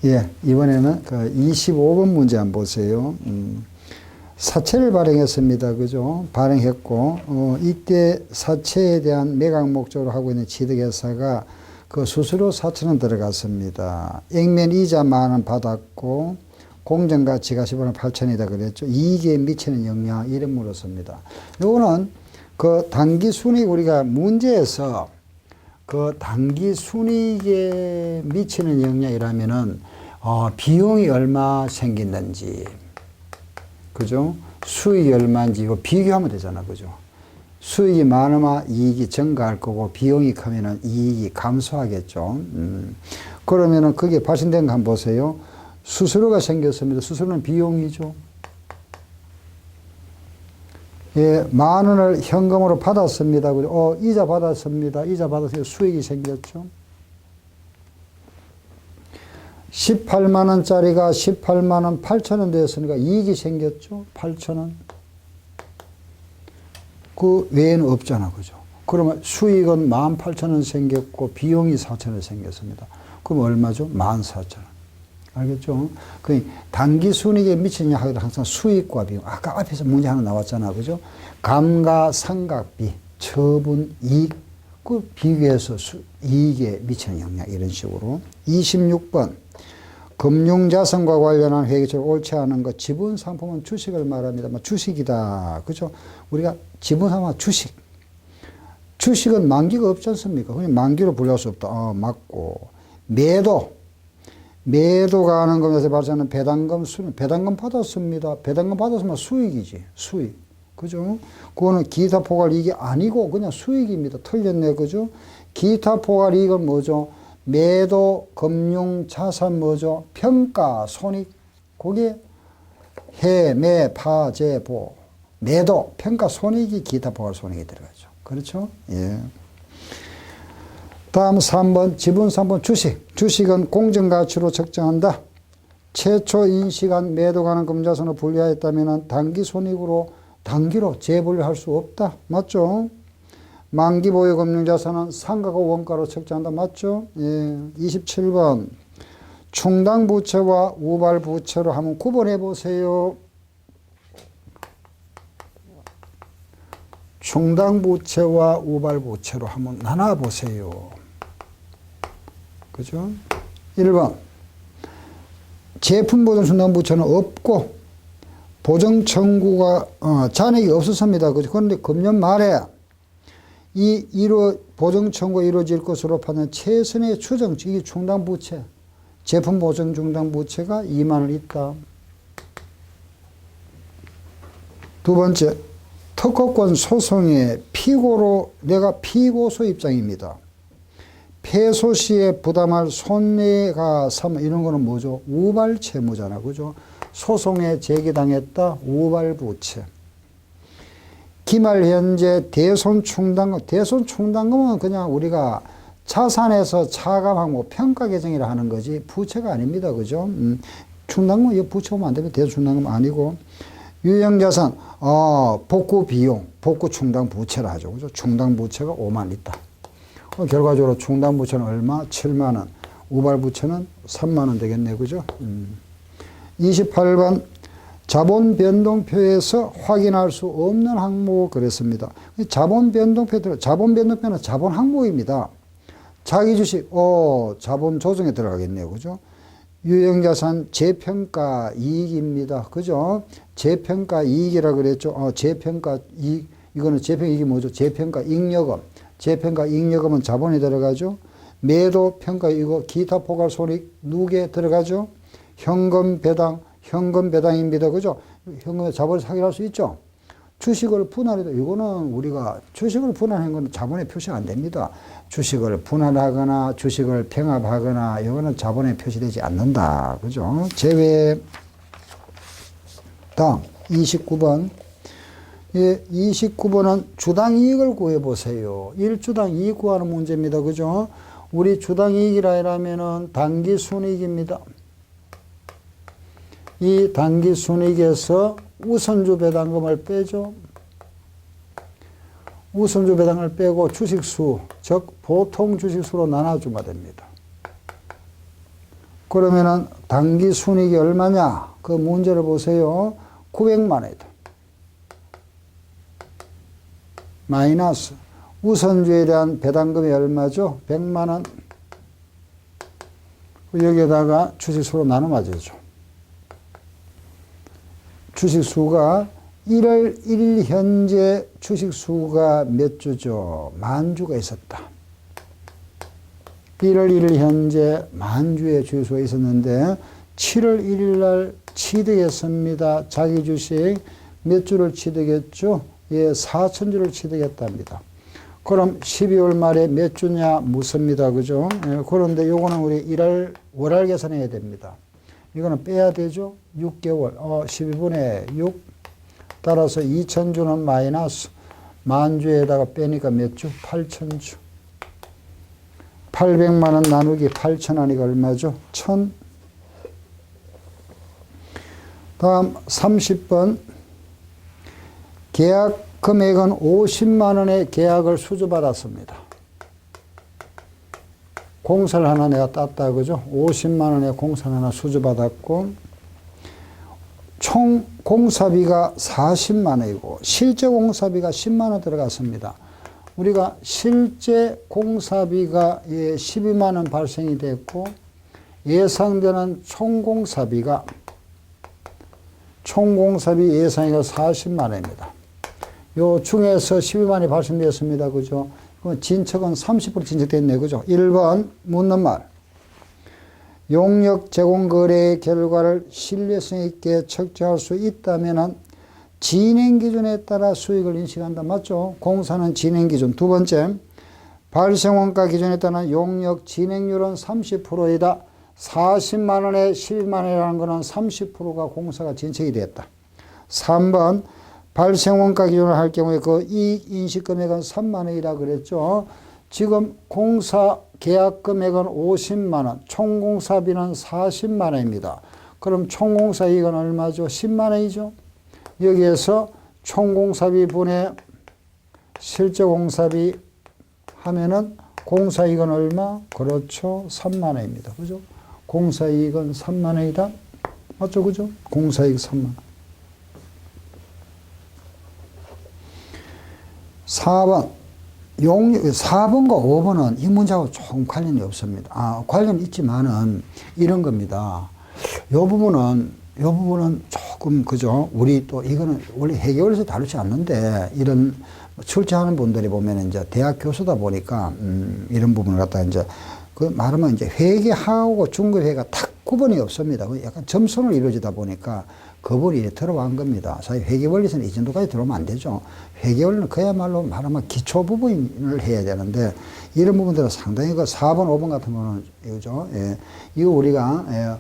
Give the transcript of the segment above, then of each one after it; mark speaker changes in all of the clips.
Speaker 1: 예, 이번에는 그 25번 문제 한번 보세요. 사채를 발행했습니다. 그죠? 발행했고, 이때 사채에 대한 매각 목적으로 하고 있는 취득회사가 그 수수료 4,000원 들어갔습니다. 액면 이자 10,000원 받았고, 공정가치가 10원 8,000원이다 그랬죠. 이익에 미치는 영향, 이런 물었습니다. 요거는 그 단기 순이익 우리가 문제에서 그 단기 순이익에 미치는 영향이라면은 비용이 얼마 생기는지, 그죠? 수익이 얼마인지 이거 비교하면 되잖아, 그죠? 수익이 많으면 이익이 증가할 거고 비용이 크면은 이익이 감소하겠죠. 그러면은 그게 발생된 거 한번 보세요. 수수료가 생겼습니다. 수수료는 비용이죠. 예, 10,000원을 현금으로 받았습니다. 이자 받았습니다. 이자 받아서 수익이 생겼죠. 180,000원짜리가 180,000원 8,000원 되었으니까 이익이 생겼죠. 8,000원. 그 외에는 없잖아. 그죠? 그러면 수익은 18,000원 생겼고 비용이 4,000원 생겼습니다. 그럼 얼마죠? 14,000원. 알겠죠? 그 단기 순이익에 미치는 하기도 항상 수익과 비용. 아까 앞에서 문제 하나 나왔잖아. 그죠? 감가상각비, 처분, 이익, 그 비교해서 이익에 미치는 영향, 이런 식으로. 26번. 금융자산과 관련한 회계처럼 옳지 않은 것, 지분상품은 주식을 말합니다. 주식이다. 그죠? 우리가 지분상품은 주식. 주식은 만기가 없지 않습니까? 그냥 만기로 분류할 수 없다. 맞고. 매도가 하는 것에서 발생하는 배당금 수는 배당금 받았습니다. 배당금 받았으면 수익이지. 수익. 그죠? 그거는 기타 포괄 이익이 아니고 그냥 수익입니다. 틀렸네. 그죠? 기타 포괄 이익은 뭐죠? 매도, 금융, 자산 뭐죠? 평가, 손익. 그게 해, 매, 파, 재, 보. 매도, 평가, 손익이 기타 포괄 손익이 들어가죠. 그렇죠? 예. 다음 3번 지분 3번 주식. 주식은 공정가치로 측정한다. 최초 인식한 매도 가능 금자산을 분류하였다면 단기 손익으로 단기로 재분류할 수 없다. 맞죠? 만기 보유 금융자산은 상가가 원가로 측정한다. 맞죠? 예. 27번 충당 부채와 우발 부채로 한번 구분해 보세요. 충당 부채와 우발 부채로 한번 나눠 보세요. 그죠? 1번. 제품 보증 충당 부채는 없고, 보증 청구가, 잔액이 없었습니다. 그죠? 그런데 금년 말에 보증 청구가 이루어질 것으로 판단 최선의 추정, 이게 충당 부채, 제품 보증 충당 부채가 20,000원 있다. 두 번째. 특허권 소송의 피고로 내가 피고소 입장입니다. 패소 시에 부담할 손해가 이런 거는 뭐죠? 우발 채무잖아. 그죠? 소송에 제기당했다. 우발 부채. 기말 현재 대손 충당금. 대손 충당금은 그냥 우리가 자산에서 차감하고 뭐 평가 계정이라 하는 거지 부채가 아닙니다. 그죠? 충당금 이거 부채 오면 안 되면 대손 충당금 아니고. 유형자산, 복구 비용, 복구 충당 부채라 하죠. 그죠? 충당 부채가 50,000 있다. 결과적으로 충당 부채는 얼마? 70,000원. 우발 부채는 30,000원 되겠네. 그죠? 28번. 자본 변동표에서 확인할 수 없는 항목 그랬습니다. 자본 변동표는 자본 항목입니다. 자기 주식, 자본 조정에 들어가겠네요. 그죠? 유형자산 재평가 이익입니다. 그죠? 재평가 이익이라 그랬죠. 재평가 이익, 이거는 재평가 이익이 뭐죠? 재평가 잉여금. 재평가 잉여금은 자본이 들어가죠. 매도 평가 이거 기타 포괄 손익 누계 들어가죠. 현금 배당입니다. 그죠? 현금에 자본을 확인할 수 있죠. 주식을 분할해도 이거는 우리가 주식을 분할한 건 자본에 표시가 안 됩니다. 주식을 분할하거나 주식을 병합하거나 이거는 자본에 표시되지 않는다. 그죠? 제외. 다음 29번. 예, 29번은 주당 이익을 구해 보세요. 1주당 이익 구하는 문제입니다. 그죠? 우리 주당 이익이라 하면은 단기 순이익입니다. 이 단기 순이익에서 우선주 배당금을 빼죠. 우선주 배당을 빼고 주식수, 즉 보통 주식수로 나눠주면 됩니다. 그러면은 당기 순이익이 얼마냐? 그 문제를 보세요. 900만 원이다. 마이너스 우선주에 대한 배당금이 얼마죠? 100만 원. 여기에다가 주식수로 나눠 맞아야죠. 주식수가 1월 1일 현재 주식수가 몇 주죠? 10,000주가 있었다. 1월 1일 현재 10,000주의 주식수가 있었는데 7월 1일 날 취득했습니다. 자기 주식 몇 주를 취득했죠? 예, 4,000주를 취득했답니다. 그럼 12월 말에 몇 주냐 묻습니다. 그죠? 예, 그런데 요거는 우리 월할 계산해야 됩니다. 이거는 빼야 되죠? 6개월. 12분의 6. 따라서 2,000주는 마이너스 10,000주에다가 빼니까 몇 주? 8,000주. 800만 원 나누기 8,000원이가 얼마죠? 1,000. 다음 30번. 계약 금액은 50만 원의 계약을 수주받았습니다. 공사를 하나 내가 땄다, 그죠? 50만 원의 공사를 하나 수주받았고, 총 공사비가 40만 원이고, 실제 공사비가 10만 원 들어갔습니다. 우리가 실제 공사비가 12만 원 발생이 됐고, 예상되는 총공사비 예상이가 40만 원입니다. 요 중에서 12만 원이 발생되었습니다. 그죠? 그럼 진척은 30% 진척됐네. 그죠? 1번 묻는 말. 용역 제공 거래의 결과를 신뢰성 있게 측정할 수 있다면은 진행 기준에 따라 수익을 인식한다. 맞죠? 공사는 진행 기준. 두 번째, 발생 원가 기준에 따른 용역 진행률은 30%이다. 40만 원에 12만 원이라는 것은 30%가 공사가 진척이 됐다. 3번, 발생 원가 기준을 할 경우에 그 이익 인식 금액은 3만 원이라 그랬죠. 지금 공사 계약 금액은 50만 원, 총 공사비는 40만 원입니다. 그럼 총 공사 이익은 얼마죠? 10만 원이죠. 여기에서 총 공사비 분의 실제 공사비 하면은 공사 이익은 얼마? 그렇죠. 3만 원입니다. 그죠? 공사 이익은 3만 원이다. 맞죠? 그죠? 공사 이익 3만 원. 4번. 4번과 5번은 이 문제하고 조금 관련이 없습니다. 관련이 있지만은 이런 겁니다. 요 부분은 조금, 그죠? 우리 또 이거는 원래 회계원에서 다루지 않는데 이런 출제하는 분들이 보면 이제 대학 교수다 보니까, 이런 부분을 갖다가 이제 그 말하면 이제 회계하고 중급회계가 딱 구분이 없습니다. 약간 점선으로 이루어지다 보니까 그분이 들어간 겁니다. 사실 회계원리에서는 이 정도까지 들어오면 안 되죠. 회계원리는 그야말로 말하면 기초 부분을 해야 되는데 이런 부분들은 상당히 그 4번, 5번 같은 거는 이거죠. 예. 이거 우리가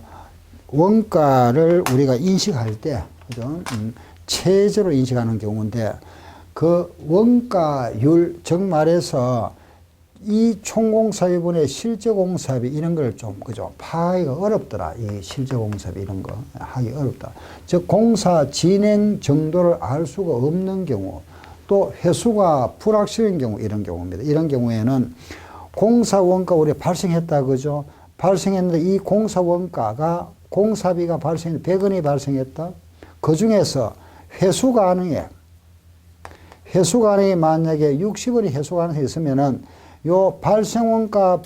Speaker 1: 원가를 우리가 인식할 때, 그죠? 최저로 인식하는 경우인데 그 원가율, 즉 말해서 이 총공사비분의 실제 공사비 이런 걸 좀, 그죠? 파악하기가 어렵더라. 이 실제 공사비 이런 거 하기 어렵다. 즉, 공사 진행 정도를 알 수가 없는 경우, 또 회수가 불확실한 경우, 이런 경우입니다. 이런 경우에는 공사 원가 우리 발생했다, 그죠? 발생했는데 이 공사 원가가 공사비가 100원이 발생했다. 그 중에서 회수 가능액이 만약에 60원이 회수 가능성이 있으면은 요 발생원가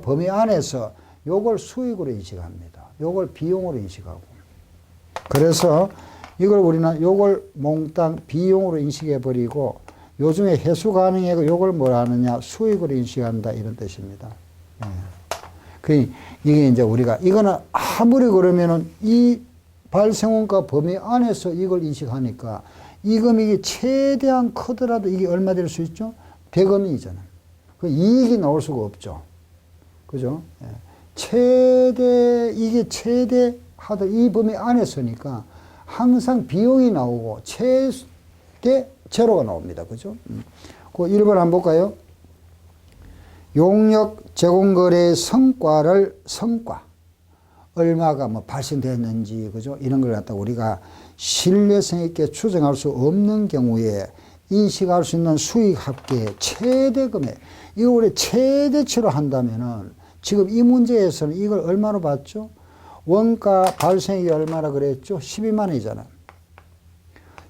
Speaker 1: 범위 안에서 요걸 수익으로 인식합니다. 요걸 비용으로 인식하고. 그래서 이걸 우리는 요걸 몽땅 비용으로 인식해 버리고 요즘에 회수 가능액을 요걸 뭐라 하느냐? 수익으로 인식한다. 이런 뜻입니다. 예. 이게 이제 우리가 이거는 아무리 그러면은 이 발생원가 범위 안에서 이걸 인식하니까 이 금액이 최대한 크더라도 이게 얼마 될 수 있죠? 100원이잖아요. 그 이익이 나올 수가 없죠. 그죠? 예. 이게 최대 하더 이 범위 안에서니까 항상 비용이 나오고 최대 제로가 나옵니다. 그죠? 그 1번 한번 볼까요? 용역 제공거래의 성과, 얼마가 뭐 발생됐는지, 그죠? 이런 걸 갖다 우리가 신뢰성 있게 추정할 수 없는 경우에 인식할 수 있는 수익 합계의 최대 금액, 이거 우리 최대치로 한다면은 지금 이 문제에서는 이걸 얼마로 봤죠? 원가 발생액이 얼마나 그랬죠? 12만 원이잖아.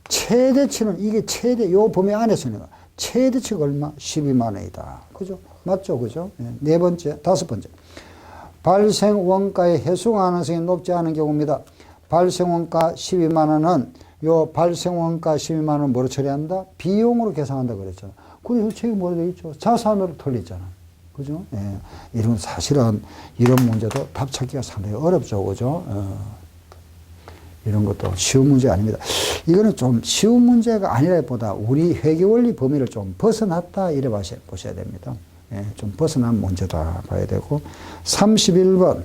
Speaker 1: 최대치는 이게 요 범위 안에서는 최대치가 얼마? 12만 원이다. 그죠? 맞죠? 그죠? 네 번째, 다섯 번째. 발생 원가의 해소 가능성이 높지 않은 경우입니다. 발생 원가 12만 원은 요 발생 원가 12만 원을 뭐로 처리한다? 비용으로 계산한다 그랬잖아. 근데 책이 뭐로 되어 있죠? 자산으로 털렸잖아. 그죠? 예. 이런 사실은 이런 문제도 답 찾기가 상당히 어렵죠. 그죠? 이런 것도 쉬운 문제 아닙니다. 이거는 좀 쉬운 문제가 아니라기보다 우리 회계원리 범위를 좀 벗어났다 이래 보셔야 됩니다. 예, 좀 벗어난 문제다 봐야 되고 31번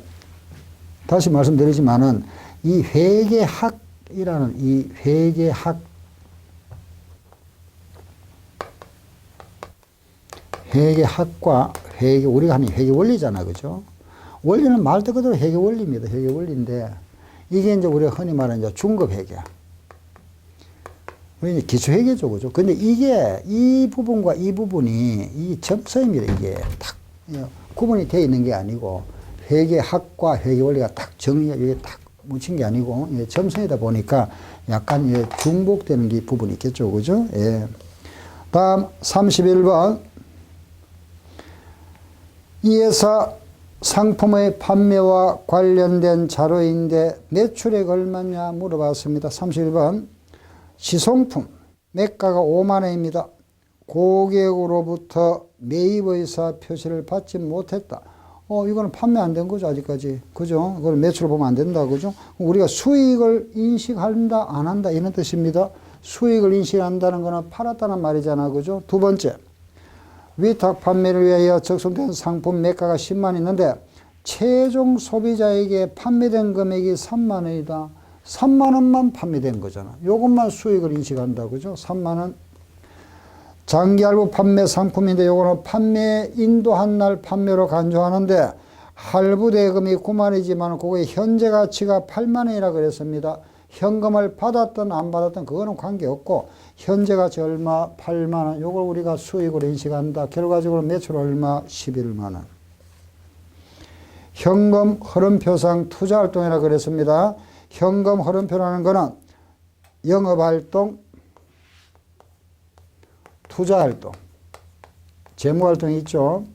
Speaker 1: 다시 말씀드리지만은 이 회계학이라는 이 회계학과 우리가 하는 회계원리잖아. 그죠? 원리는 말 그대로 회계원리입니다. 회계원리인데 이게 이제 우리가 흔히 말하는 이제 중급회계. 우리 기초회계죠. 그죠? 근데 이게 이 부분과 이 부분이 이 점서입니다. 이게 딱 구분이 되어 있는 게 아니고 회계학과 회계원리가 딱 정리가 이게 딱 묻힌 게 아니고 점성이다 보니까 약간 중복되는 게 부분이 있겠죠. 그죠? 예. 다음 31번. 이 회사 상품의 판매와 관련된 자료인데 매출액 얼마냐 물어봤습니다. 31번. 시송품 매가가 5만 원입니다. 고객으로부터 매입 의사 표시를 받지 못했다. 이거는 판매 안 된 거죠, 아직까지. 그죠? 그걸 매출을 보면 안 된다. 그죠? 우리가 수익을 인식한다, 안 한다, 이런 뜻입니다. 수익을 인식한다는 거는 팔았다는 말이잖아. 그죠? 두 번째. 위탁 판매를 위하여 적성된 상품 매가가 10만 있는데 최종 소비자에게 판매된 금액이 3만 원이다. 3만 원만 판매된 거잖아. 요것만 수익을 인식한다. 그죠? 3만 원. 장기 할부 판매 상품인데 요거는 판매 인도한 날 판매로 간주하는데 할부 대금이 9만 원이지만 그거의 현재 가치가 8만 원이라 그랬습니다. 현금을 받았든 안 받았든 그거는 관계없고 현재 가치 얼마? 8만 원. 요걸 우리가 수익으로 인식한다. 결과적으로 매출 얼마? 11만 원. 현금 흐름표상 투자활동이라 그랬습니다. 현금 흐름표라는 거는 영업활동, 투자활동, 재무활동이 있죠.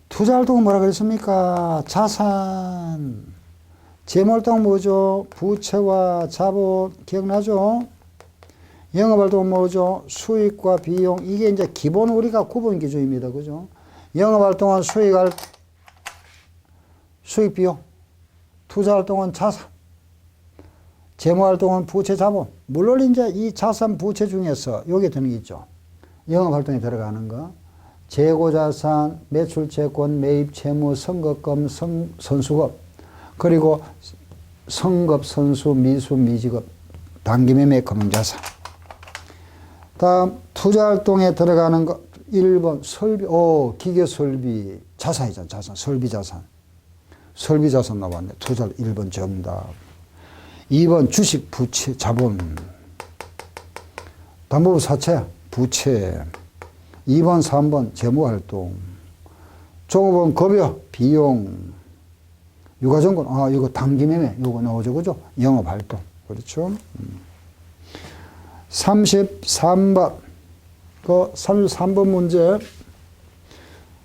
Speaker 1: 투자활동은 뭐라 그랬습니까? 자산. 재무활동은 뭐죠? 부채와 자본. 기억나죠? 영업활동은 뭐죠? 수익과 비용. 이게 이제 기본 우리가 구분 기준입니다. 그죠? 영업활동은 수익 비용. 투자활동은 자산. 재무활동은 부채 자본. 물론 이제 이 자산 부채 중에서 여기 드는 게 있죠. 영업활동에 들어가는 거. 재고자산, 매출채권, 매입 채무, 선급금, 선수급. 그리고 성급, 선수, 미수, 미지급, 단기매매, 금융자산. 다음 투자활동에 들어가는 거 1번 설비, 기계설비, 자산이잖아. 자산, 설비자산. 설비자산 나왔네. 투자 1번 정답. 2번 주식, 부채, 자본. 담보부 사채, 부채. 2번, 3번 재무활동. 종업원 급여, 비용. 유가증권, 이거 단기매매, 이거 나오죠. 그죠? 영업활동. 그렇죠? 33번. 33번 문제.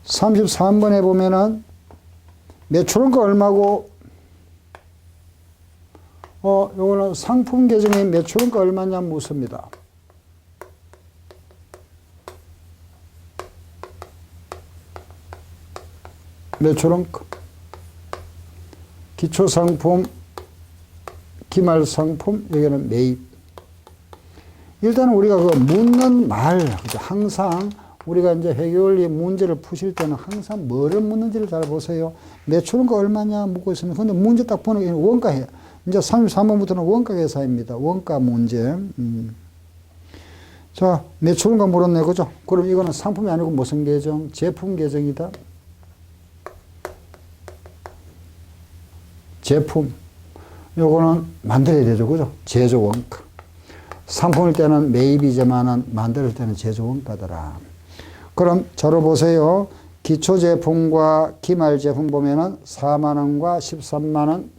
Speaker 1: 33번에 보면은 매출은 거 얼마고, 요거는 상품 계정의 매출은 거 얼마냐 묻습니다. 매출은 기초상품, 기말상품, 여기는 매입. 일단은 우리가 그 묻는 말, 항상 우리가 이제 회계원리 문제를 푸실 때는 항상 뭐를 묻는지를 잘 보세요. 매출은 거 얼마냐 묻고 있습니다. 근데 문제 딱 보는 원가해. 이제 33번부터는 원가 계산입니다. 원가 문제. 자, 매출은 거 물었네. 그죠? 그럼 이거는 상품이 아니고 무슨 계정? 제품 계정이다. 제품. 요거는 만들어야 되죠. 그죠? 제조 원가. 상품일 때는 매입이지만은 만들 때는 제조 원가더라. 그럼 자료 보세요. 기초 제품과 기말 제품 보면은 4만 원과 13만 원.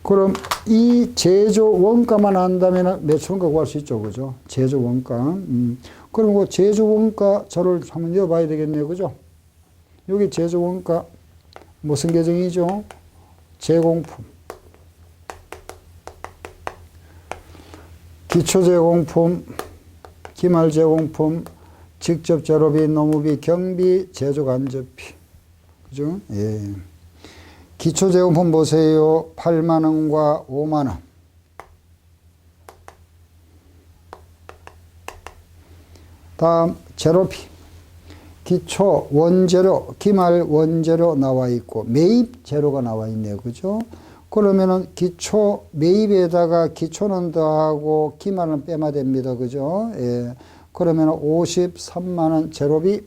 Speaker 1: 그럼 이 제조 원가만 안다면 매출원가 구할 수 있죠. 그죠? 제조 원가. 그럼 그 제조 원가 저를 한번 넣어봐야 되겠네요. 그죠? 여기 제조 원가 무슨 계정이죠? 제공품. 기초 제공품, 기말 제공품, 직접 재료비, 노무비, 경비, 제조 간접비. 그죠? 예. 기초 제공품 보세요. 8만 원과 5만 원. 다음 재료비. 기초 원재료, 기말 원재료 나와 있고 매입 재료가 나와 있네요. 그죠? 그러면은 기초 매입에다가 기초는 더하고 기말은 빼면 됩니다. 그죠? 예. 그러면 53만 원 재료비,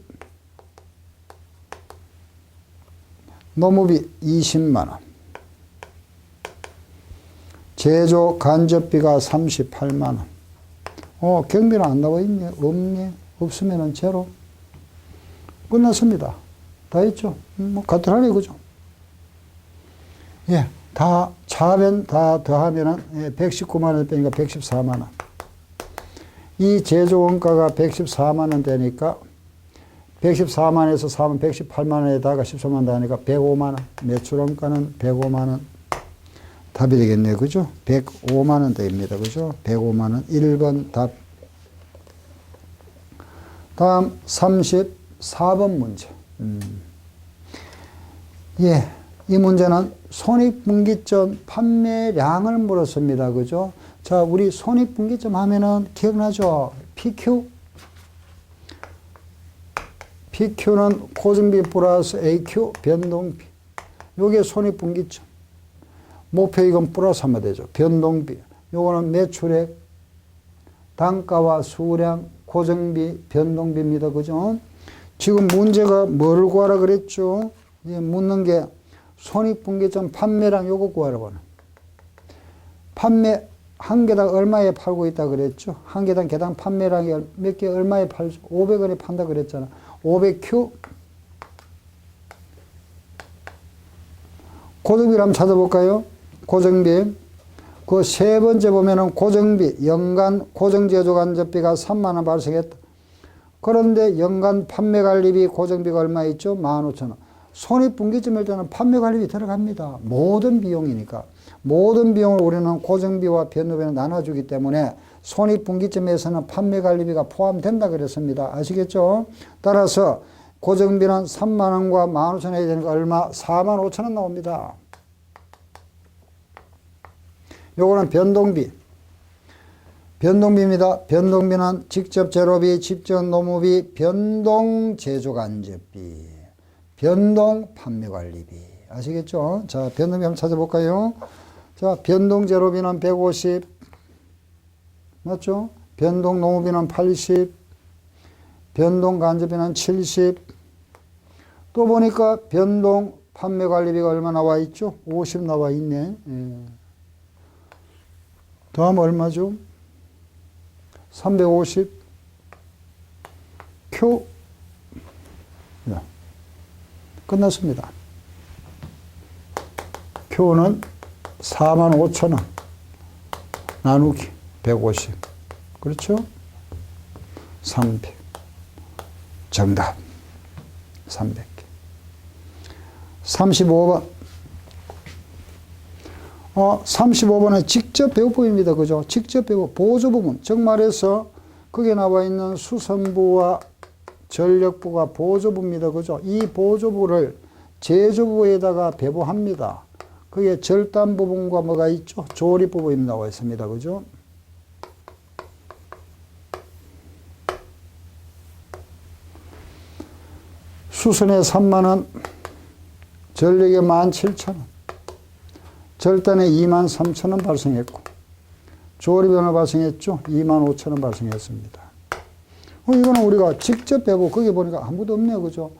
Speaker 1: 노무비 20만 원, 제조 간접비가 38만 원. 경비는 안 나와 있네. 없네. 없으면은 제로. 끝났습니다. 다 했죠? 뭐 간단하네. 그죠? 예. 다 차변 다 더하면은 119만 원 빼니까 114만 원. 이 제조 원가가 114만 원 되니까 114만에서 사면 118만 원에다가 13만 더 하니까 105만 원. 매출 원가는 105만 원. 답이 되겠네요. 그죠? 105만 원 됩니다. 그죠? 105만 원. 1번 답. 다음 34번 문제. 예. 이 문제는 손익분기점 판매량을 물었습니다. 그죠? 자, 우리 손익분기점 하면은 기억나죠? PQ. PQ는 고정비 플러스 AQ 변동비. 요게 손익분기점. 목표이익은 플러스 하면 되죠. 변동비. 요거는 매출액, 단가와 수량, 고정비, 변동비입니다. 그죠? 지금 문제가 뭘 구하라 그랬죠? 이제 묻는 게 손익분기점 판매량 요거 구하라고 하는. 판매 한 개당 얼마에 팔고 있다 그랬죠? 한 개당 개당 판매량이 몇 개 얼마에 팔죠? 500원에 판다 그랬잖아. 500Q. 고정비를 한번 찾아볼까요? 고정비. 그 세 번째 보면은 고정비, 연간 고정제조 간접비가 3만 원 발생했다. 그런데 연간 판매관리비 고정비가 얼마 있죠? 15,000원. 손익분기점일 때는 판매관리비 들어갑니다. 모든 비용이니까. 모든 비용을 우리는 고정비와 변동비는 나눠주기 때문에 손익분기점에서는 판매관리비가 포함된다 그랬습니다. 아시겠죠? 따라서 고정비는 3만 원과 15,000원 해야 되니까 얼마? 4만 5천 원 나옵니다. 요거는 변동비. 변동비입니다. 변동비는 직접 재료비, 직접 노무비, 변동 제조간접비, 변동 판매관리비. 아시겠죠? 자, 변동비 한번 찾아볼까요? 자, 변동 재료비는 150. 맞죠? 변동 노무비는 80. 변동 간접비는 70. 또 보니까 변동 판매관리비가 얼마 나와 있죠? 50 나와 있네. 예. 더하면 얼마죠? 350. Q. 네. 끝났습니다. Q는 45,000원 나누기 150. 그렇죠? 300. 정답. 300개. 35번. 35번은 직접 배우법입니다. 그죠? 직접 배우 보조부문. 즉 말해서 거기에 나와 있는 수선부와 전력부가 보조부입니다. 그죠? 이 보조부를 제조부에다가 배부합니다. 그게 절단 부분과 뭐가 있죠? 조립 부분이 나와 있습니다. 그죠? 수선에 3만 원, 전력에 17,000원. 절단에 23,000원 발생했고, 조립에 얼마 발생했죠? 25,000원 발생했습니다. 이거는 우리가 직접 배고, 거기 보니까 아무도 없네요. 그죠?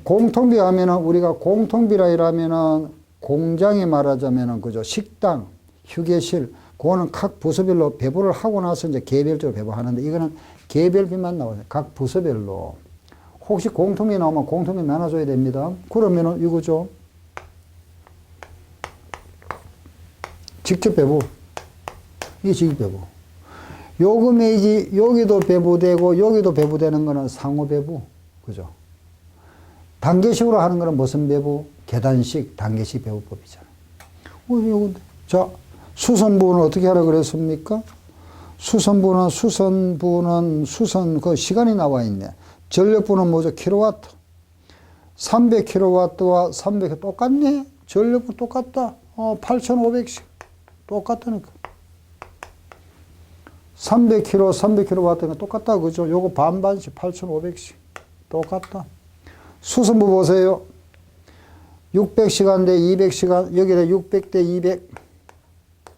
Speaker 1: 공통비 하면은, 우리가 공통비라 이러면은, 공장이 말하자면은, 그죠? 식당, 휴게실, 그거는 각 부서별로 배부를 하고 나서 이제 개별적으로 배부하는데 이거는 개별비만 나와요. 각 부서별로. 혹시 공통비 나오면 공통비 나눠줘야 됩니다. 그러면은 이거죠. 직접 배부. 이게 직접 배부. 요금액이 여기도 배부되고 여기도 배부되는 거는 상호 배부. 그죠? 단계식으로 하는 거는 무슨 배부? 계단식, 단계식 배부법이잖아요. 자, 수선부는 어떻게 하라 그랬습니까? 수선, 그 시간이 나와 있네. 전력부는 뭐죠? 킬로와트. 300kW와 300 똑같네? 전력부 똑같다. 8,500씩. 똑같다니까. 300kW가 똑같다. 그죠? 요거 반반씩 8,500씩. 똑같다. 수선부 보세요. 600시간 대 200시간, 여기다 600 대 200.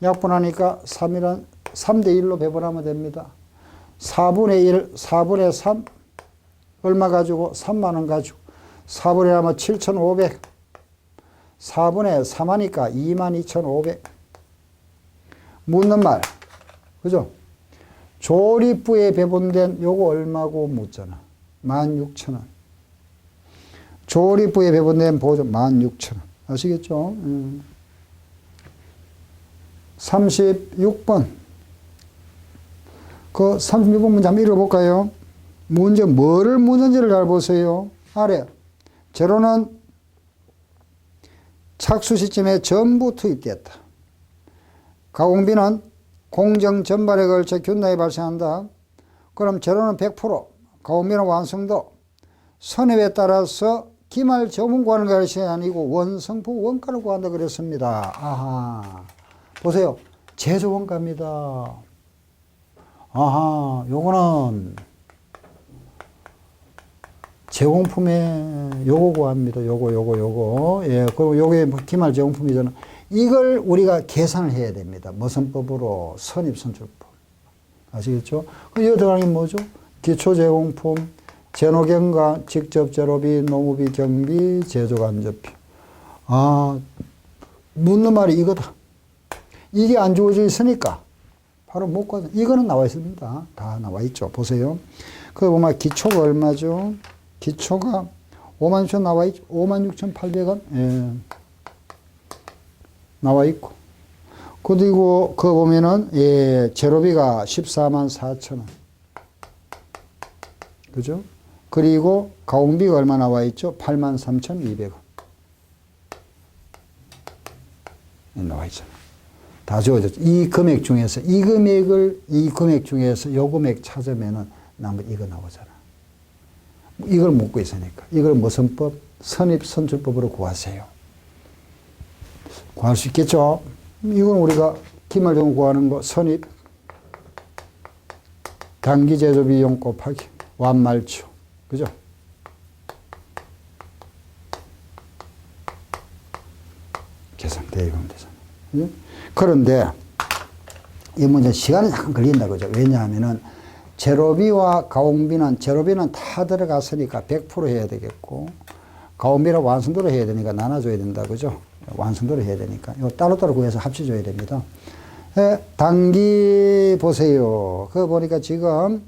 Speaker 1: 약분하니까 3이란 3대 1로 배분하면 됩니다. 4분의 1, 4분의 3. 얼마 가지고? 3만원 가지고. 4분의 1 하면 7,500. 4분의 3 하니까 22,500. 묻는 말. 그죠? 조립부에 배분된 요거 얼마고 묻잖아. 16,000원. 조립부에 배분된 보조 16,000원. 아시겠죠? 36번. 그 36번 문제 한번 읽어볼까요? 문제, 뭐를 묻는지를 잘 보세요. 아래. 재료는 착수 시점에 전부 투입되었다. 가공비는 공정 전발에 걸쳐 균등하게 발생한다. 그럼 재료는 100%, 가공비는 완성도, 선입에 따라서 기말 저문 구하는 것이 아니고 원성품 원가를 구한다 그랬습니다. 아하. 보세요. 제조 원가입니다. 아하. 요거는 제공품에 요거 구합니다. 요거. 예. 그리고 요게 기말 제공품이잖아. 이걸 우리가 계산을 해야 됩니다. 무슨법으로? 선입선출법. 아시겠죠? 여기 들어가는 게 뭐죠? 기초제공품, 제노경과 직접재료비, 노무비, 경비, 제조간접비. 아, 묻는 말이 이거다. 이게 안 주어져 있으니까 바로 못 가. 이거는 나와 있습니다. 다 나와 있죠. 보세요. 그 보면 기초가 얼마죠? 기초가 56,000 나와 있죠. 56,800원. 예. 나와 있고. 그리고 그거 보면은 예, 재료비가 144,000원. 그죠? 그리고 가공비가 얼마 나와 있죠? 83,200원. 나와 있잖아. 다 주어졌죠. 이 금액 중에서 이 금액 중에서 요 금액 찾으면은 나머지 이거 나오잖아. 이걸 묻고 있으니까. 이걸 무슨 법? 선입선출법으로 구하세요. 구할 수 있겠죠? 이건 우리가 기말정 구하는 거 선입 단기 제조 비용 곱하기 완말추. 그죠? 계산 대입하면 되잖아. 그죠? 그런데 이 문제 시간이 약간 걸린다. 그죠? 왜냐하면은 재료비와 가공비는 재료비는 다 들어갔으니까 100% 해야 되겠고 가공비랑 완성도로 해야 되니까 나눠줘야 된다. 그죠? 완성도로 해야 되니까 이거 따로따로 구해서 합쳐줘야 됩니다. 예, 단기 보세요. 그거 보니까 지금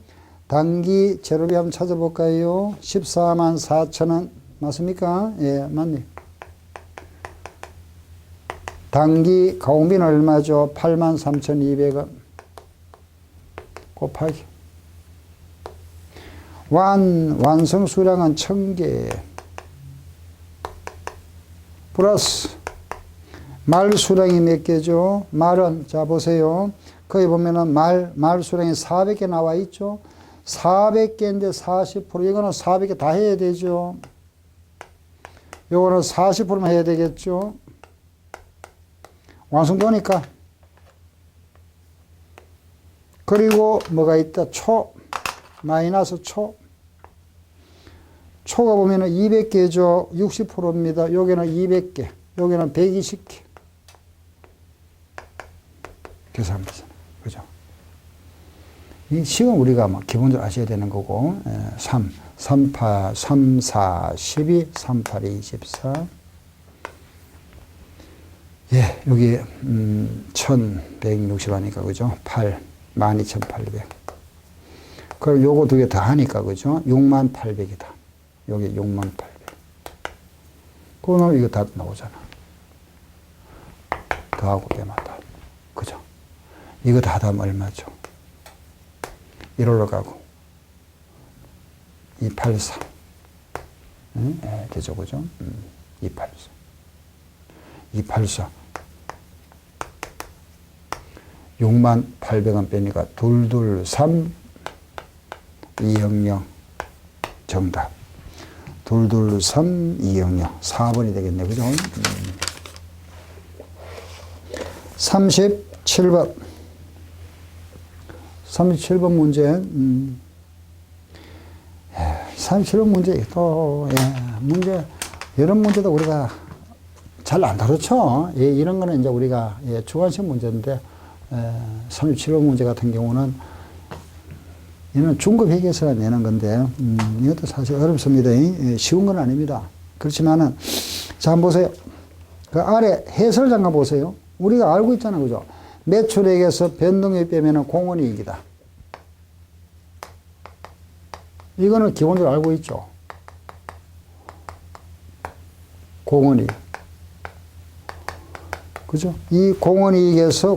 Speaker 1: 단기 재료비 한번 찾아볼까요? 144,000원 맞습니까? 예, 맞네. 단기 가공비는 얼마죠? 83,200원 곱하기 완성 수량은 1000개 플러스 말 수량이 몇 개죠? 말은 자 보세요. 거기 보면은 말 수량이 400개 나와 있죠? 400개인데 40% 이거는 400개 다 해야 되죠. 요거는 40%만 해야 되겠죠. 완성도니까. 그리고 뭐가 있다? 마이너스 초가 보면은 200개죠. 60%입니다. 여기는 200개. 여기는 120개. 계산하면 되잖아요. 그죠? 이 식은 우리가 막 기본적으로 아셔야 되는 거고, 3, 4, 12, 3, 8, 24. 예, 여기 1160 하니까 그죠? 12,800. 그럼 요거 두 개 더 하니까 그죠? 6800이다. 여기 6800. 그러면 이거 다 나오잖아. 더하고 빼면 다. 그죠? 이거 다 하면 얼마죠? 1월로 가고. 284. 응? 예, 되죠, 그죠? 284. 284. 6800원 빼니까 223 200 정답. 223 200 4번이 되겠네, 그죠? 37번. 37번 문제. 37번 문제 또 문제 이런 문제도 우리가 잘 안 다루죠. 예, 이런 거는 이제 우리가 주관식 문제인데 37번 문제 같은 경우는 이는 중급 회계사가 내는 건데 이것도 사실 어렵습니다. 쉬운 건 아닙니다. 그렇지만은 자 한번 보세요. 그 아래 해설 잠깐 보세요. 우리가 알고 있잖아, 그죠? 매출액에서 변동액 빼면은 공원이익이다. 이거는 기본적으로 알고 있죠. 공원이익. 그죠? 이 공원이익에서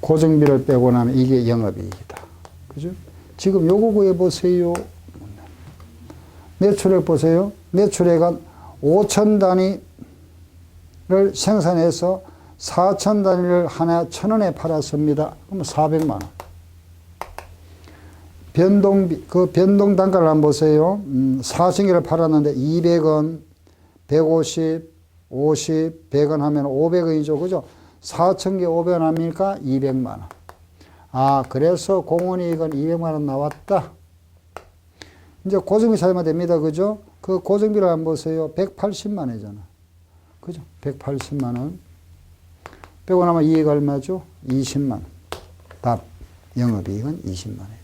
Speaker 1: 고정비를 빼고 나면 이게 영업이익이다. 그죠? 지금 요거 구해보세요. 매출액 보세요. 매출액은 5천 단위를 생산해서 4천 단위를 하나 1,000원에 팔았습니다. 그러면 400만 원. 변동비, 그 변동 단가를 한번 보세요. 4천 개를 팔았는데 200원, 150, 50, 100원 하면 500원이죠. 그죠? 4천 개 500원 합니까? 200만 원. 아, 그래서 공원이익은 200만 원 나왔다. 이제 고정비 찾으면 됩니다. 그죠? 그 고정비를 한번 보세요. 180만 원이잖아. 그죠? 180만 원. 빼고 나면 이익 얼마죠? 20만 원. 답. 영업이익은 20만 원이다.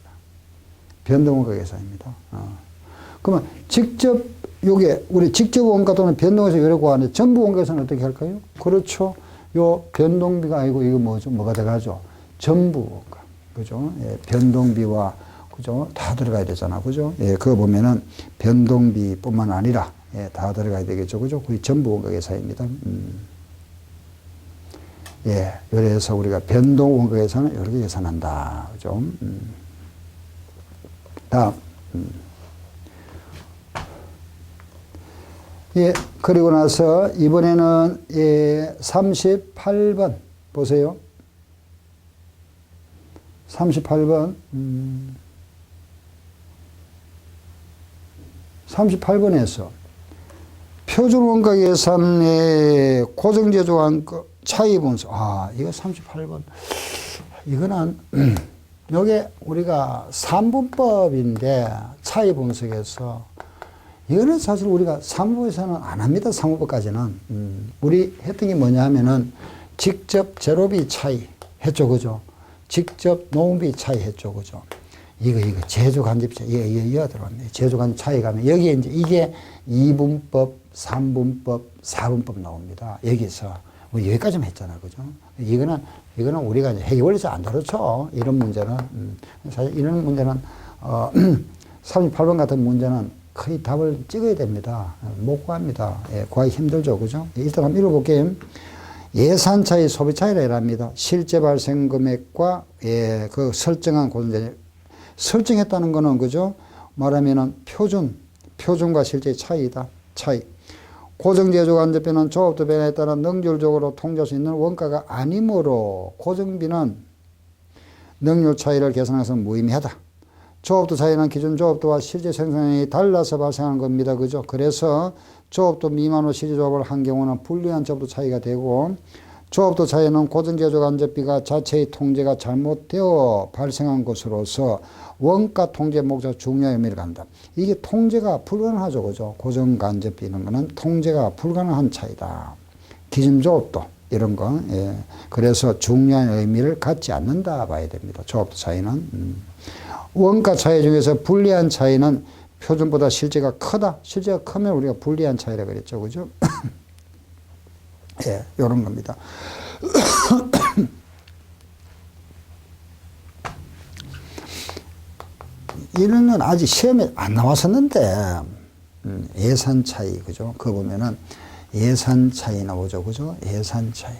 Speaker 1: 변동원가 계산입니다. 그러면 직접 요게 우리 직접 원가 또는 변동에서 요래 구하는데 전부 원가에서는 어떻게 할까요? 그렇죠. 요 변동비가 아니고 이거 뭐죠? 뭐가 들어가죠? 전부 원가. 그죠? 예, 변동비와 그죠? 다 들어가야 되잖아. 그죠? 예, 그거 보면은 변동비뿐만 아니라 예, 다 들어가야 되겠죠. 그죠? 그게 전부 원가 계산입니다. 예, 요래서 우리가 변동 원가 계산은 이렇게 계산한다. 그죠? 다음. 예, 그리고 나서 이번에는 38번 보세요. 38번. 38번에서 표준 원가 계산의 고정 제조한 차이 분석. 아, 이거 38번. 이거는 요게 우리가 3분법인데 차이 분석에서 이거는 사실 우리가 사무부에서는 안 합니다. 사무부까지는. 우리 했던 게 뭐냐 하면은 직접 재료비 차이 했죠. 그죠? 직접 노무비 차이 했죠. 그죠? 이거 제조 간접 차이. 이거 들어왔네. 제조 간접 차이 가면 여기에 이제 이게 2분법, 3분법, 4분법 나옵니다. 여기서. 우리 여기까지만 했잖아. 그죠? 이거는 우리가 이제 회계원리에서 안 다루죠. 이런 문제는. 사실 이런 문제는, 38번 같은 문제는 거의 답을 찍어야 됩니다. 못 구합니다. 예, 구하기 힘들죠. 그죠? 일단 한번 읽어볼게요. 예산 차이, 소비 차이라 이랍니다. 실제 발생 금액과, 예, 그 설정한 고정제. 설정했다는 거는, 그죠? 말하면은 표준과 실제 차이다. 차이. 고정제조 간접비는 조업도 변화에 따라 능률적으로 통제할 수 있는 원가가 아니므로 고정비는 능률 차이를 계산해서 무의미하다. 조업도 차이는 기준 조업도와 실제 생산량이 달라서 발생하는 겁니다. 그죠? 그래서 조업도 미만으로 실제 조업을 한 경우는 불리한 조업도 차이가 되고 조업도 차이는 고정제조 간접비가 자체의 통제가 잘못되어 발생한 것으로서 원가 통제 목적 중요한 의미를 갖는다. 이게 통제가 불가능하죠. 그죠? 고정 간접비는 거는 통제가 불가능한 차이다. 기준 조업도 이런 거. 예. 그래서 중요한 의미를 갖지 않는다 봐야 됩니다. 조업도 차이는. 원가 차이 중에서 불리한 차이는 표준보다 실제가 크다. 실제가 크면 우리가 불리한 차이라 그랬죠. 그죠? 예, 요런 겁니다. 이런 건 아직 시험에 안 나왔었는데, 예산 차이, 그죠? 그거 보면은 예산 차이 나오죠. 그죠? 예산 차이.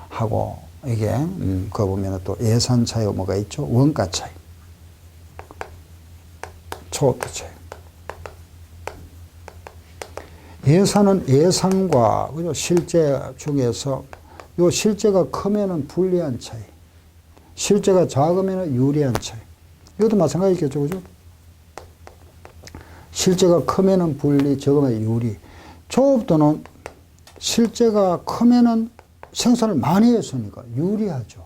Speaker 1: 하고, 이게, 그거 보면은 또 예산 차이가 뭐가 있죠? 원가 차이. 초도 차이. 예산은 예상과, 그죠? 실제 중에서 요 실제가 크면은 불리한 차이. 실제가 작으면은 유리한 차이. 이것도 마찬가지겠죠. 그죠? 실제가 크면은 불리, 적으면 유리. 조업도는 실제가 크면은 생산을 많이 했으니까 유리하죠.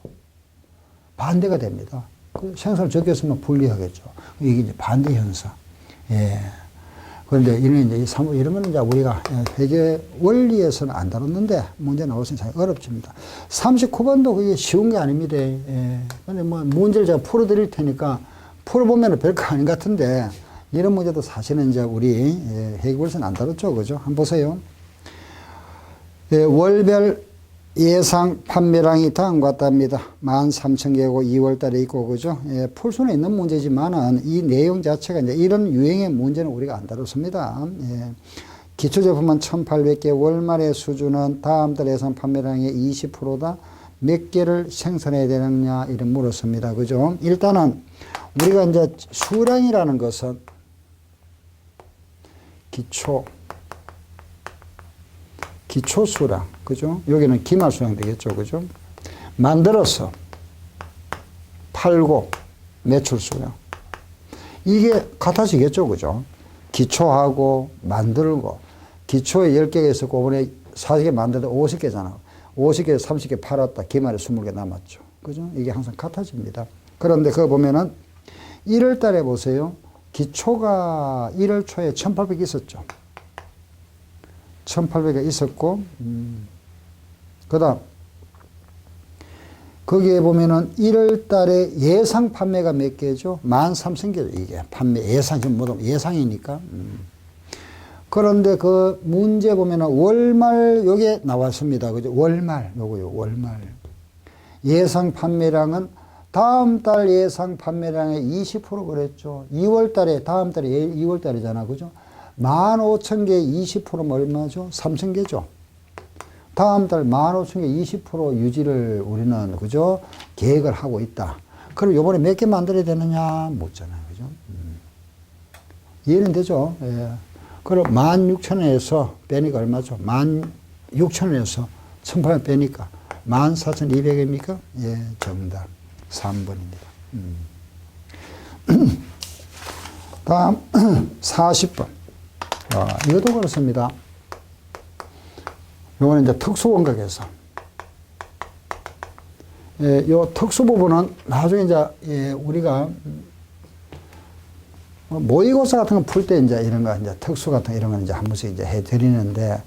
Speaker 1: 반대가 됩니다. 생산을 적게 했으면 불리하겠죠. 이게 이제 반대 현상. 예. 그런데 이런 거는 이제 우리가 회계 원리에서는 안 다뤘는데 문제 나오시면 참 어렵습니다. 39번도 그게 쉬운 게 아닙니다. 예. 근데 뭐 문제를 제가 풀어드릴 테니까 풀어보면 별거 아닌 것 같은데 이런 문제도 사실은 이제 우리 회계원에서는 안 다뤘죠. 그죠? 한번 보세요. 예, 월별 예상 판매량이 다음과 같답니다. 13,000개고 2월 달에 있고, 그죠? 예, 풀 수는 있는 문제지만은 이 내용 자체가 이제 이런 유형의 문제는 우리가 안 다뤘습니다. 예. 기초제품은 1,800개, 월말의 수준은 다음 달 예상 판매량의 20%다. 몇 개를 생산해야 되느냐, 이런 물었습니다. 그죠? 일단은 우리가 이제 수량이라는 것은 기초 수량, 그죠? 여기는 기말 수량 되겠죠, 그죠? 만들어서 팔고 매출 수량. 이게 같아지겠죠, 그죠? 기초하고 만들고, 기초에 10개가 있었고, 이번에 40개 만들다 50개잖아. 50개, 30개 팔았다. 기말에 20개 남았죠. 그죠? 이게 항상 같아집니다. 그런데 그거 보면은 1월 달에 보세요. 기초가 1월 초에 1,800 있었죠. 1,800개 있었고, 그 다음, 거기에 보면은 1월 달에 예상 판매가 몇 개죠? 13,000개죠, 이게. 판매 예상, 지금 뭐든 예상이니까. 그런데 그 문제 보면은 월말 요게 나왔습니다. 그죠? 월말, 요거요, 월말. 예상 판매량은 다음 달 예상 판매량의 20% 그랬죠. 2월 달에, 다음 달에 2월 달이잖아. 그죠? 15,000개 20%면 얼마죠? 3,000개죠. 다음 달 15,000개 20% 유지를 우리는, 그죠? 계획을 하고 있다. 그럼 요번에 몇 개 만들어야 되느냐? 묻잖아요. 그죠? 이해는 되죠? 예. 그럼 16,000원에서 빼니까 얼마죠? 16,000원에서 1,800원 빼니까 14,200원입니까? 예, 정답. 3번입니다. 다음 40번. 이것도 그렇습니다. 요거는 이제 특수원가계산. 예, 요 특수 부분은 나중에 이제 우리가 모의고사 같은 거 풀 때 이제 이런 거 이제 특수 같은 이런 거 이제 한 번씩 이제 해드리는데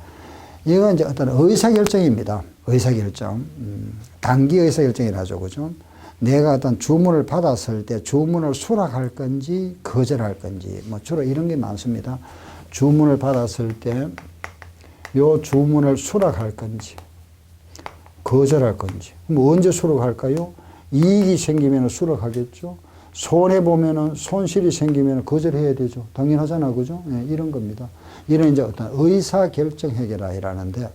Speaker 1: 이건 이제 어떤 의사결정입니다. 의사결정. 단기 의사결정이라죠. 그죠? 내가 어떤 주문을 받았을 때 주문을 수락할 건지 거절할 건지 뭐 주로 이런 게 많습니다. 주문을 받았을 때 요 주문을 수락할 건지 거절할 건지 그럼 언제 수락할까요? 이익이 생기면 수락하겠죠. 손해보면은 손실이 생기면 거절해야 되죠. 당연하잖아. 그죠? 네, 이런 겁니다. 이런 이제 어떤 의사결정 해결이라는데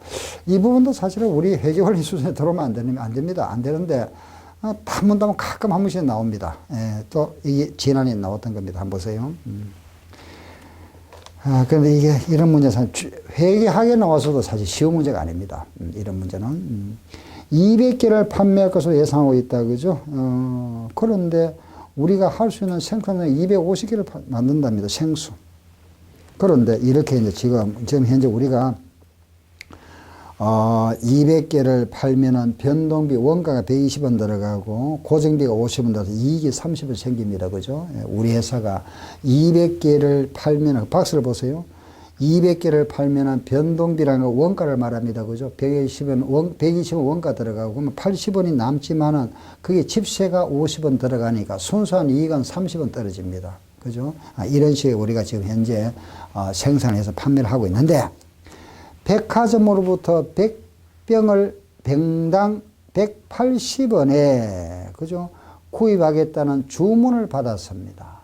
Speaker 1: 이 부분도 사실은 우리 회계원리 수준에 들어오면 안 됩니다. 안 되는데 판문다면 가끔 한 번씩 나옵니다. 예, 또 이게 지난해 나왔던 겁니다. 한번 보세요. 그런데 이게 이런 문제는 회계학에 나와서도 사실 쉬운 문제가 아닙니다. 이런 문제는 200개를 판매할 것으로 예상하고 있다. 그죠? 그런데 우리가 할 수 있는 생산은 250개를 만든답니다. 생수. 그런데 이렇게 이제 지금 현재 우리가 200개를 팔면은 변동비 원가가 120원 들어가고 고정비가 50원 들어가서 이익이 30원 생깁니다. 그죠? 우리 회사가 200개를 팔면은 박스를 보세요. 200개를 팔면은 변동비라는 거 원가를 말합니다. 그죠? 120원 원가 들어가고 그러면 80원이 남지만은 그게 집세가 50원 들어가니까 순수한 이익은 30원 떨어집니다. 그죠? 이런 식의 우리가 지금 현재 생산해서 판매를 하고 있는데, 백화점으로부터 100병을 병당 180원에, 그죠? 구입하겠다는 주문을 받았습니다.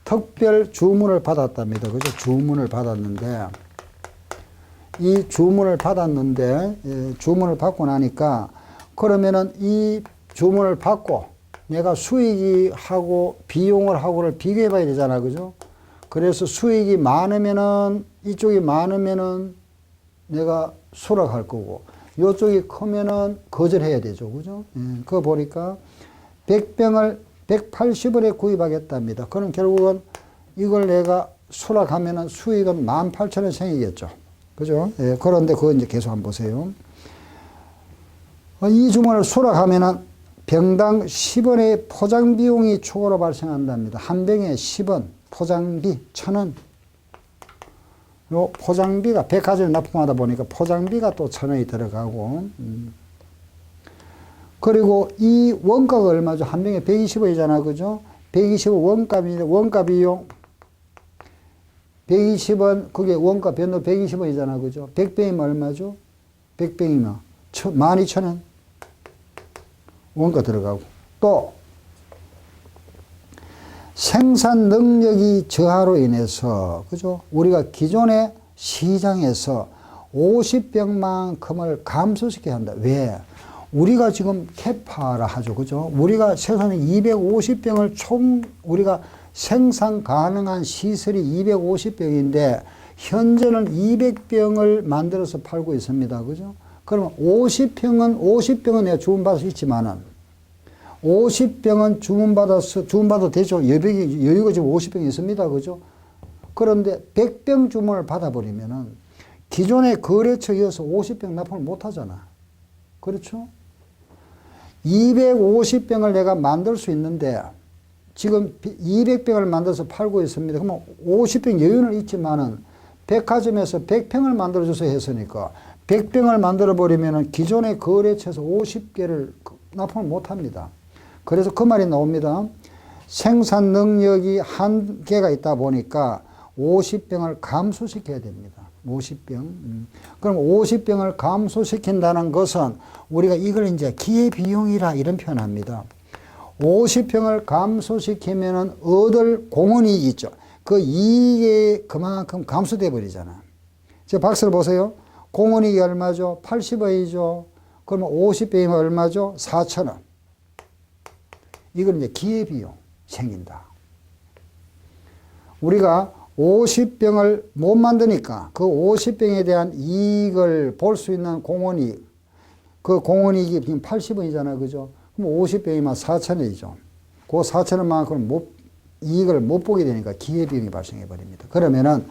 Speaker 1: 특별 주문을 받았답니다. 그죠? 주문을 받았는데, 이 주문을 받았는데, 주문을 받고 나니까, 그러면은 이 주문을 받고, 내가 수익이 하고 비용을 하고를 비교해 봐야 되잖아. 그죠? 그래서 수익이 많으면은, 이쪽이 많으면은 내가 수락할 거고, 이쪽이 크면은 거절해야 되죠. 그죠? 그거 보니까 100병을 180원에 구입하겠답니다. 그럼 결국은 이걸 내가 수락하면은 수익은 18,000원 생기겠죠. 그죠? 예, 그런데 그거 이제 계속 한번 보세요. 이 주문을 수락하면은 병당 10원의 포장 비용이 추가로 발생한답니다. 한 병에 10원, 포장비 1,000원. 요 포장비가 백화점에 납품하다 보니까 포장비가 또 1,000원이 들어가고, 그리고 이 원가가 얼마죠? 한 병에 120원이잖아. 그죠? 120원 원가입니다. 원가 비용 120원, 그게 원가 변도 120원이잖아. 그죠? 100병이면 얼마죠? 100병이면 12,000원 원가 들어가고, 또 생산 능력이 저하로 인해서, 그죠? 우리가 기존의 시장에서 50병만큼을 감소시켜야 한다. 왜? 우리가 지금 캐파라 하죠. 그죠? 우리가 생산한 250병을 우리가 생산 가능한 시설이 250병인데, 현재는 200병을 만들어서 팔고 있습니다. 그죠? 그러면 50병은 내가 주문받을 수 있지만은, 50병은 주문받아도 되죠. 여유가 지금 50병이 있습니다. 그죠? 그런데 100병 주문을 받아버리면은 기존의 거래처에 이어서 50병 납품을 못 하잖아. 그렇죠? 250병을 내가 만들 수 있는데, 지금 200병을 만들어서 팔고 있습니다. 그러면 50병 여유는 있지만은 백화점에서 100병을 만들어줘서 했으니까 100병을 만들어버리면은 기존의 거래처에서 50개를 납품을 못 합니다. 그래서 그 말이 나옵니다. 생산 능력이 한계가 있다 보니까 50병을 감소시켜야 됩니다. 50병. 그럼 50병을 감소시킨다는 것은 우리가 이걸 이제 기회비용이라 이런 표현합니다. 50병을 감소시키면은 얻을 공헌이익이 있죠. 그 이익이 그만큼 감소돼 버리잖아. 제 박스를 보세요. 공헌이익이 얼마죠? 80원이죠. 그러면 50병이면 얼마죠? 4,000원. 이건 이제 기회비용 생긴다. 우리가 50병을 못 만드니까 그 50병에 대한 이익을 볼 수 있는 공헌이익, 그 공헌이익이 지금 80원이잖아요. 그죠? 그럼 50병이면 4,000원이죠. 그 4,000원만큼 이익을 못 보게 되니까 기회비용이 발생해 버립니다. 그러면은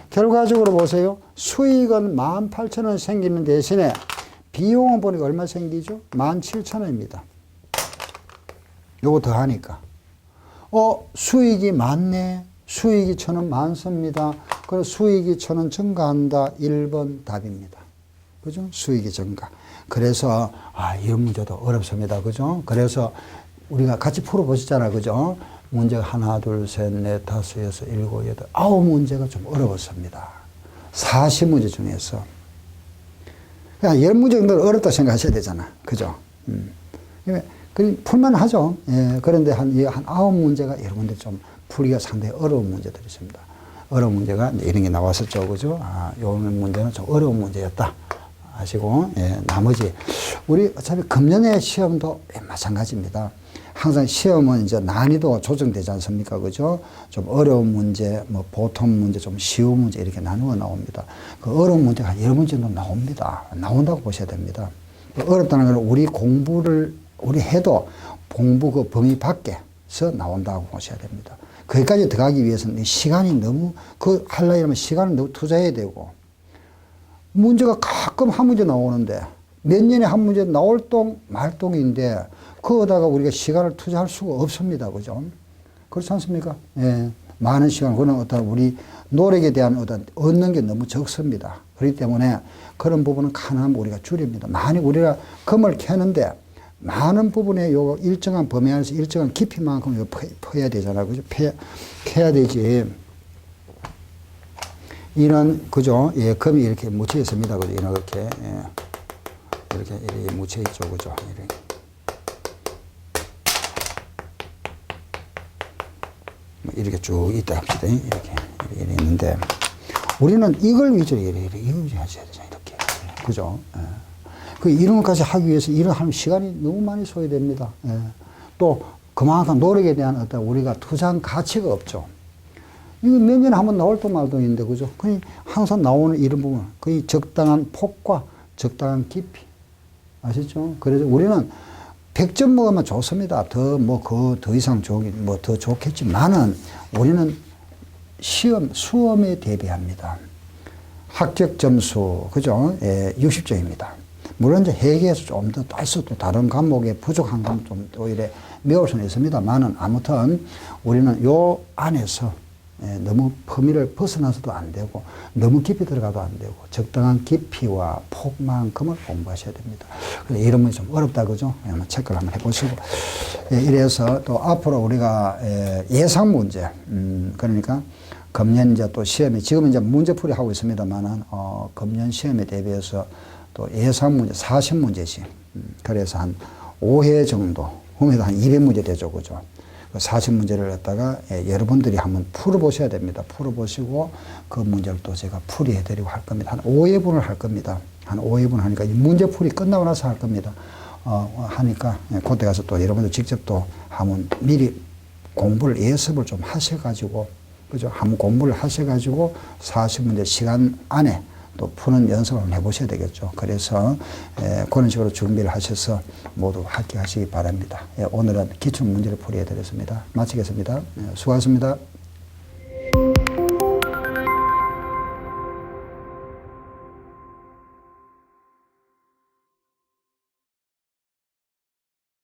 Speaker 1: 결과적으로 보세요. 수익은 18,000원 생기는 대신에 비용은 보니까 얼마 생기죠? 17,000원입니다. 요거 더 하니까. 수익이 많네. 수익이 1,000원 많습니다. 그래서 수익이 1,000원 증가한다. 1번 답입니다. 그죠? 수익이 증가. 그래서, 이런 문제도 어렵습니다. 그죠? 그래서 우리가 같이 풀어보시잖아요. 그죠? 문제가 하나, 둘, 셋, 넷, 다섯, 여섯, 일곱, 여덟, 9문제가 좀 어려웠습니다. 40문제 중에서. 그냥 10문제 정도는 어렵다 생각하셔야 되잖아. 그죠? 풀만 하죠. 예, 그런데 한 9문제가 여러분들 좀 풀기가 상당히 어려운 문제들이 있습니다. 어려운 문제가 이런 게 나왔었죠. 그죠? 요런 문제는 좀 어려운 문제였다. 아시고, 예, 나머지, 우리 어차피 금년의 시험도 마찬가지입니다. 항상 시험은 이제 난이도 조정되지 않습니까? 그죠? 좀 어려운 문제, 뭐 보통 문제, 좀 쉬운 문제 이렇게 나누어 나옵니다. 그 어려운 문제가 여러 문제도 나옵니다. 나온다고 보셔야 됩니다. 어렵다는 건 우리 해도 공부 그 범위 밖에서 나온다고 보셔야 됩니다. 거기까지 들어가기 위해서는 시간이 너무, 하려면 시간을 너무 투자해야 되고, 문제가 가끔 한 문제 나오는데, 몇 년에 한 문제 나올 동 말동인데, 그거다가 우리가 시간을 투자할 수가 없습니다. 그죠? 그렇지 않습니까? 예. 많은 시간, 그건 우리 노력에 대한 얻는 게 너무 적습니다. 그렇기 때문에 그런 부분은 가능하면 우리가 줄입니다. 많이 우리가 금을 캐는데, 많은 부분에 요 일정한 범위 안에서 일정한 깊이만큼 요 퍼야 되잖아요. 그죠? 패야 되지. 이는, 그죠? 예, 금이 이렇게 묻혀 있습니다. 그죠? 이렇게, 예. 이렇게 묻혀 있죠. 그죠? 이렇게 쭉 있다 합시다. 이렇게 있는데, 우리는 이걸 위주로 이걸 위주로 하셔야 되잖아요. 이렇게. 그죠? 예. 그 이런 것까지 하기 위해서 이런 하는 시간이 너무 많이 소요됩니다. 예. 또 그만큼 노력에 대한 어떤 우리가 투자한 가치가 없죠. 이거 몇 년에 한번 나올 또 말동인데, 그죠? 그니 항상 나오는 이런 부분, 거의 적당한 폭과 적당한 깊이. 아시죠? 그래서 우리는 100점 먹으면 좋습니다. 더 이상 더 좋겠지만은 우리는 수험에 대비합니다. 합격 점수, 그죠? 예, 60점입니다. 물론 이제 회계에서 좀 더 또 다른 과목에 부족한 건 좀 오히려 메울 수는 있습니다만은 아무튼 우리는 요 안에서 너무 범위를 벗어나서도 안 되고 너무 깊이 들어가도 안 되고 적당한 깊이와 폭만큼을 공부하셔야 됩니다. 이런 문제 좀 어렵다 그죠? 한번 체크를 한번 해보시고 이래서 또 앞으로 우리가 예상 문제 그러니까 금년 이제 또 시험에 지금 이제 문제풀이 하고 있습니다만은 금년 시험에 대비해서 또 예상 문제 40문제씩 그래서 한 5회 정도 하면 한 200문제 되죠 그죠? 40문제를 갖다가 여러분들이 한번 풀어보셔야 됩니다. 풀어보시고 그 문제를 또 제가 풀이해드리고 할 겁니다. 한 5회분을 할 겁니다. 한 5회분 하니까 문제풀이 끝나고 나서 할 겁니다. 하니까 그때 가서 또 여러분들 직접 또 한번 미리 공부를 예습을 좀 하셔가지고 그죠? 한번 공부를 하셔가지고 40문제 시간 안에 또 푸는 연습을 한번 해보셔야 되겠죠. 그래서 그런 식으로 준비를 하셔서 모두 합격하시기 바랍니다. 오늘은 기출문제를 풀이해드렸습니다. 마치겠습니다. 수고하셨습니다.